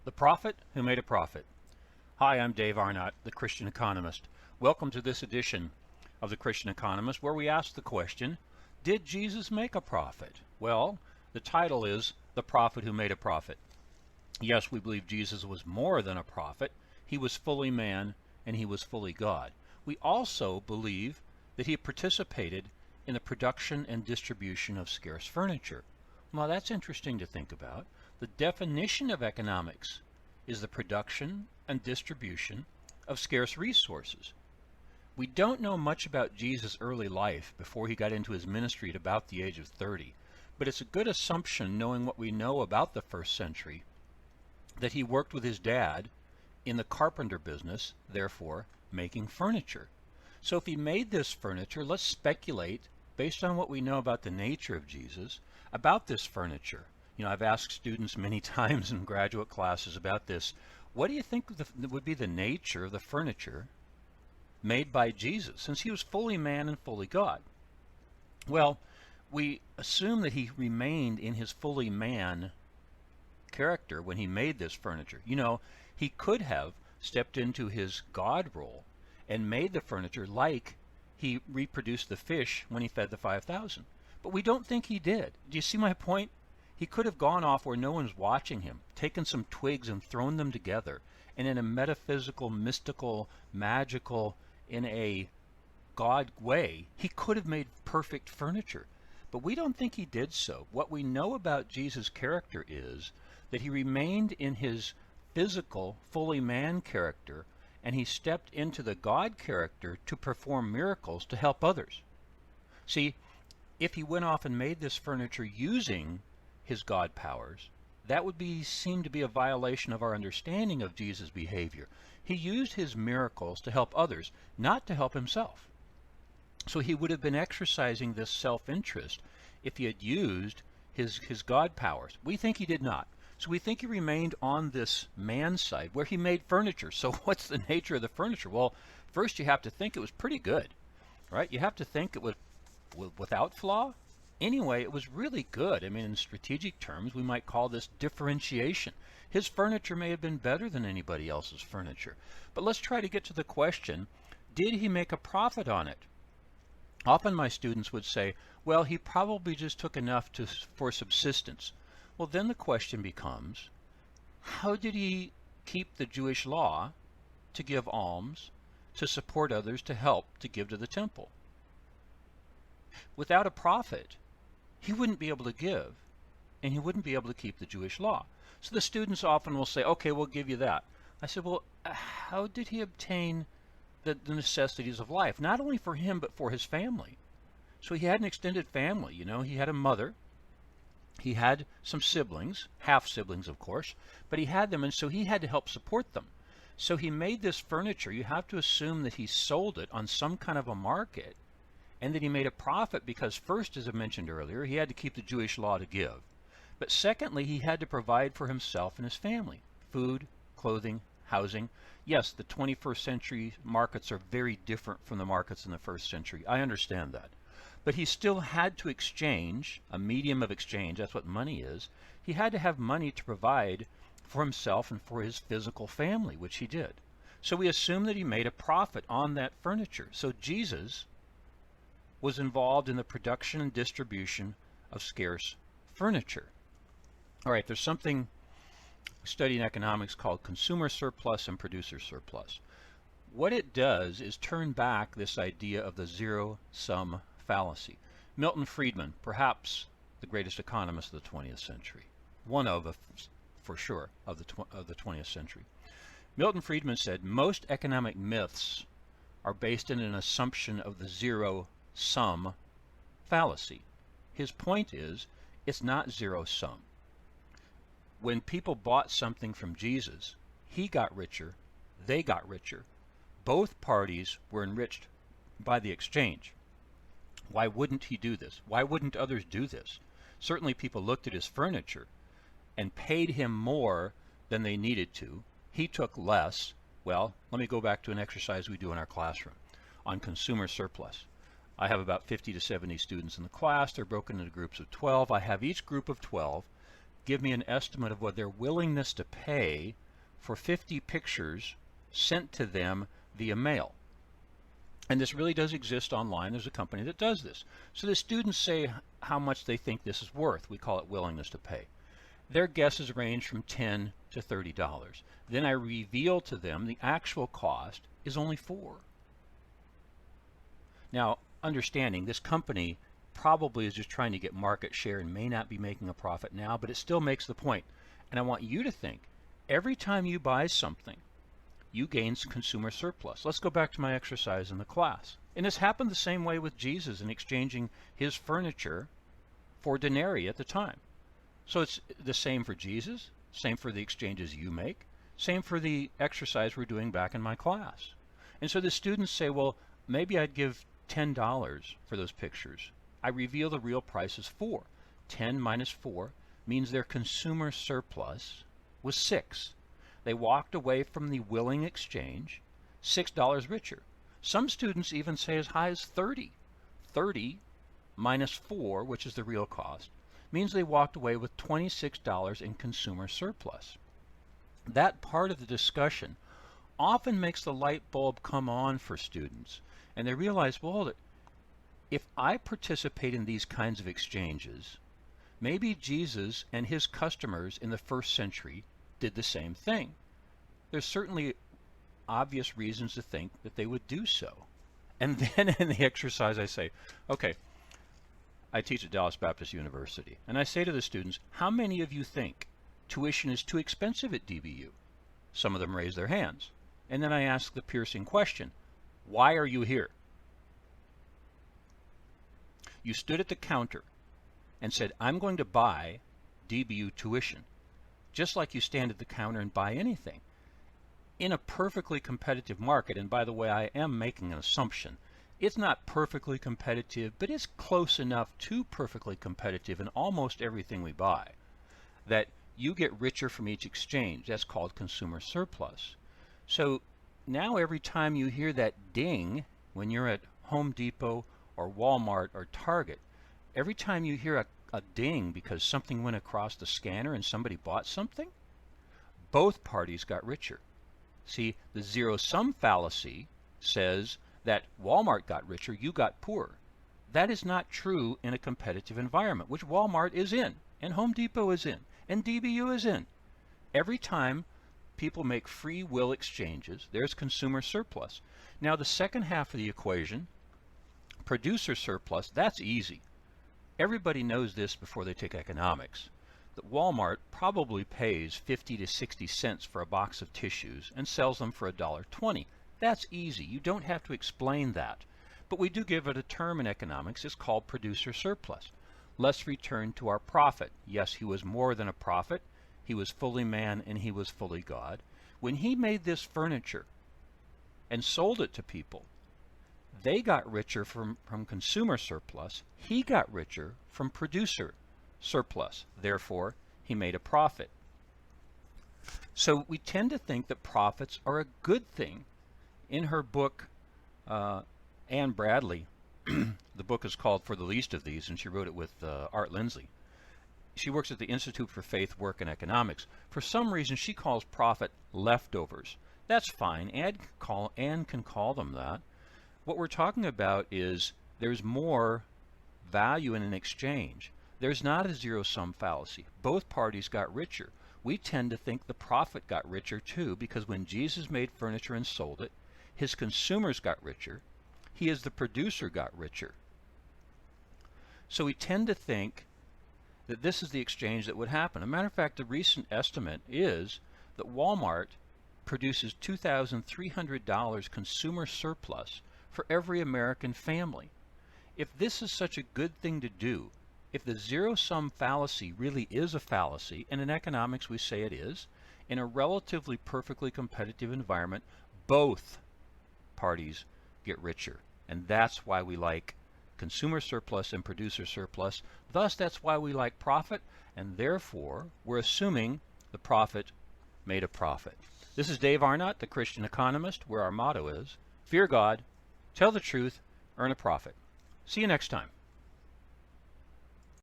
The Prophet Who Made a Profit. Hi, I'm Dave Arnott, the Christian Economist. Welcome to this edition of the Christian Economist, where we ask the question, did Jesus make a profit? Well, the title is The Prophet Who Made a Profit. Yes, we believe Jesus was more than a prophet. He was fully man and he was fully God. We also believe that he participated in the production and distribution of scarce furniture. Well, that's interesting to think about. The definition of economics is the production and distribution of scarce resources. We don't know much about Jesus' early life before he got into his ministry at about the age of 30, but it's a good assumption, knowing what we know about the first century, that he worked with his dad in the carpenter business, therefore making furniture. So if he made this furniture, let's speculate, based on what we know about the nature of Jesus, about this furniture. You know, I've asked students many times in graduate classes about this. What do you think would be the nature of the furniture made by Jesus, since he was fully man and fully God? Well, we assume that he remained in his fully man character when he made this furniture. You know, he could have stepped into his God role and made the furniture like he reproduced the fish when he fed the 5,000. But we don't think he did. Do you see my point? He could have gone off where no one's watching him, taken some twigs and thrown them together, and in a metaphysical, mystical, magical, in a God way, he could have made perfect furniture. But we don't think he did so. What we know about Jesus' character is that he remained in his physical, fully man character, and he stepped into the God character to perform miracles to help others. See, if he went off and made this furniture using his God powers, that would seem to be a violation of our understanding of Jesus' behavior. He used his miracles to help others, not to help himself. So he would have been exercising this self-interest if he had used his God powers. We think he did not. So we think he remained on this man side where he made furniture. So what's the nature of the furniture? Well, first you have to think it was pretty good, right? You have to think it was without flaw. Anyway, it was really good. I mean, in strategic terms, we might call this differentiation. His furniture may have been better than anybody else's furniture. But let's try to get to the question, did he make a profit on it? Often my students would say, well, he probably just took enough for subsistence. Well, then the question becomes, how did he keep the Jewish law to give alms, to support others, to help, to give to the temple? Without a profit, he wouldn't be able to give, and he wouldn't be able to keep the Jewish law. So the students often will say, okay, we'll give you that. I said, well, how did he obtain the necessities of life? Not only for him, but for his family. So he had an extended family, you know. He had a mother. He had some siblings, half-siblings, of course, but he had them, and so he had to help support them. So he made this furniture. You have to assume that he sold it on some kind of a market, and that he made a profit because first, as I mentioned earlier, he had to keep the Jewish law to give. But secondly, he had to provide for himself and his family. Food, clothing, housing. Yes, the 21st century markets are very different from the markets in the first century. I understand that. But he still had to exchange, a medium of exchange, that's what money is. He had to have money to provide for himself and for his physical family, which he did. So we assume that he made a profit on that furniture. So Jesus was involved in the production and distribution of scarce furniture. All right, there's something studied in economics called consumer surplus and producer surplus. What it does is turn back this idea of the zero sum fallacy. Milton Friedman, perhaps the greatest economist of the 20th century, one of, for sure, of the 20th century. Milton Friedman said, most economic myths are based in an assumption of the zero sum fallacy. His point is, it's not zero sum. When people bought something from Jesus, he got richer, they got richer. Both parties were enriched by the exchange. Why wouldn't he do this? Why wouldn't others do this? Certainly people looked at his furniture and paid him more than they needed to. He took less. Well, let me go back to an exercise we do in our classroom on consumer surplus. I have about 50 to 70 students in the class. They're broken into groups of 12. I have each group of 12 give me an estimate of what their willingness to pay for 50 pictures sent to them via mail. And this really does exist online. There's a company that does this. So the students say how much they think this is worth. We call it willingness to pay. Their guesses range from $10 to $30. Then I reveal to them the actual cost is only $4. Now, understanding this company probably is just trying to get market share and may not be making a profit now, but it still makes the point. And I want you to think, every time you buy something, you gain consumer surplus. Let's go back to my exercise in the class. And this happened the same way with Jesus in exchanging his furniture for denarii at the time. So it's the same for Jesus, same for the exchanges you make, same for the exercise we're doing back in my class. And so the students say, well, maybe I'd give $10 for those pictures. I reveal the real price is $4. 10 minus 4 means their consumer surplus was $6. They walked away from the willing exchange $6 richer. Some students even say as high as 30. 30 minus 4, which is the real cost, means they walked away with $26 in consumer surplus. That part of the discussion often makes the light bulb come on for students, and they realize, well, hold it, if I participate in these kinds of exchanges, maybe Jesus and his customers in the first century did the same thing. There's certainly obvious reasons to think that they would do so. And then in the exercise I say, okay, I teach at Dallas Baptist University, and I say to the students, how many of you think tuition is too expensive at DBU? Some of them raise their hands. And then I ask the piercing question, why are you here? You stood at the counter and said, I'm going to buy DBU tuition, just like you stand at the counter and buy anything. In a perfectly competitive market, and by the way, I am making an assumption, it's not perfectly competitive, but it's close enough to perfectly competitive in almost everything we buy, that you get richer from each exchange. That's called consumer surplus. So now every time you hear that ding when you're at Home Depot or Walmart or Target, every time you hear a ding because something went across the scanner and somebody bought something, both parties got richer. See, the zero-sum fallacy says that Walmart got richer, you got poorer. That is not true in a competitive environment, which Walmart is in, and Home Depot is in, and DBU is in. Every time people make free will exchanges, there's consumer surplus. Now the second half of the equation, producer surplus, that's easy. Everybody knows this before they take economics, that Walmart probably pays 50 to 60 cents for a box of tissues and sells them for $1.20. That's easy. You don't have to explain that. But we do give it a term in economics. It's called producer surplus. Let's return to our prophet. Yes, he was more than a prophet. He was fully man and he was fully God. When he made this furniture and sold it to people, they got richer from consumer surplus. He got richer from producer surplus. Therefore, he made a profit. So we tend to think that profits are a good thing. In her book, Anne Bradley, the book is called For the Least of These, and she wrote it with Art Lindsley. She works at the Institute for Faith, Work, and Economics. For some reason, she calls profit leftovers. That's fine. Anne can call them that. What we're talking about is there's more value in an exchange. There's not a zero-sum fallacy. Both parties got richer. We tend to think the prophet got richer too, because when Jesus made furniture and sold it, his consumers got richer. He as the producer got richer. So we tend to think that this is the exchange that would happen. As a matter of fact, the recent estimate is that Walmart produces $2,300 consumer surplus for every American family. If this is such a good thing to do, if the zero-sum fallacy really is a fallacy, and in economics we say it is, in a relatively perfectly competitive environment, both parties get richer. And that's why we like consumer surplus and producer surplus. Thus, that's why we like profit, and therefore, we're assuming the prophet made a profit. This is Dave Arnott, the Christian Economist, where our motto is, fear God, tell the truth, earn a profit. See you next time.